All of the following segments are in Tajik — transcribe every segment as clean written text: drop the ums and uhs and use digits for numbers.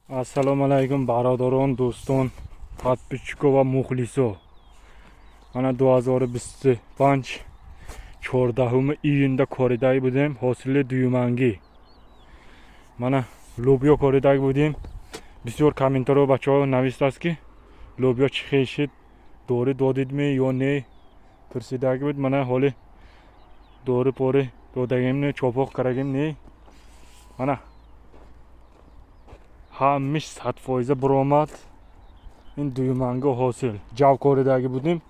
Assalomu alaykum barodaron, do'ston, подписчиков va muxliso. Mana 2025 14 iyunda koridagi budim, hosili duymangi. Mana lobyo koridagi budim. Bisyor kommentarov bachav navistaski. Lobyo chiqishit doğru dodidmi yo ne? Pirsidagi bud mana holi doğru pori dodagimni chopoq karagim ne? Mana hamish 100% buromad in duymangi hosil. Jav koridagi budim.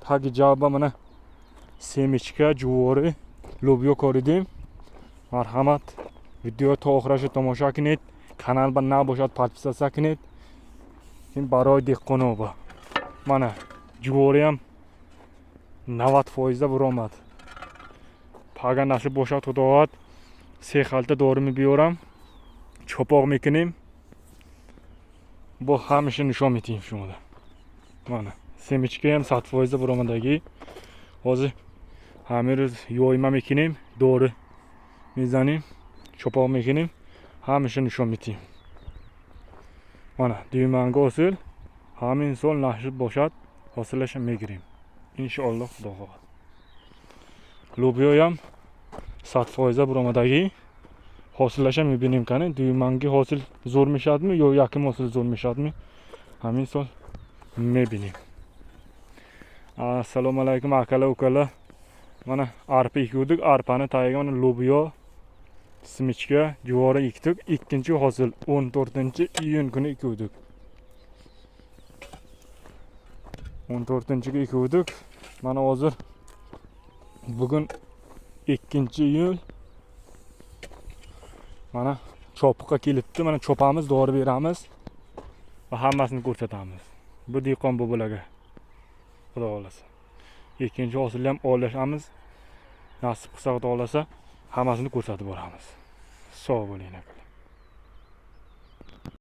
Tagi javba mana semichka juvori lobyo koridim. Marhamat, video ta oxirigacha tomosha qilib, kanalga naboshat podpisatsa qilib. Keyin baroy dehqonova. Mana juvori ham 90% buromad. Paga nasib boshat xudoat. Se xalta dorimi biyoram. Chopoq mekinim. Bu hamisha nishon eting shunda. Mana semichka ham 100% buromadagi. Hozir hamma roz yoyma mekinim, doğru mizanim, chopoq mekinim. Hamisha nishon eting. Mana düymanga hosil. Hamin sol nasib boshat hosilasha megirim. İnşallah xudo xohlasa. Lobyo ham 100% buromadagi. Hosilasha mebinim qani, duymangi hosil zo'r mishadmi yo yaqin hosil zo'r mishadmi? Hamin sol mebinim. Assalomu alaykum akalar ukalar. Mana arpa ekdik, arpani tagiga mana lobyo, simichka, juvori ekdik. Ikkinchi hosil 14-iyun kuni ekdik. 14-ga ekdik. Mana hozir bugun 2-iyul. Mana chopuqqa kelibdi. Mana chopamiz, dori beramiz va hammasini ko'rsatamiz. Bu dehqon bobolarga. Xudo xolasa. Ikkinchi hosilni ham olishamiz. Nasib qilsa Xudo xolasa hammasini ko'rsatib boramiz. Sog' bo'ling akalar.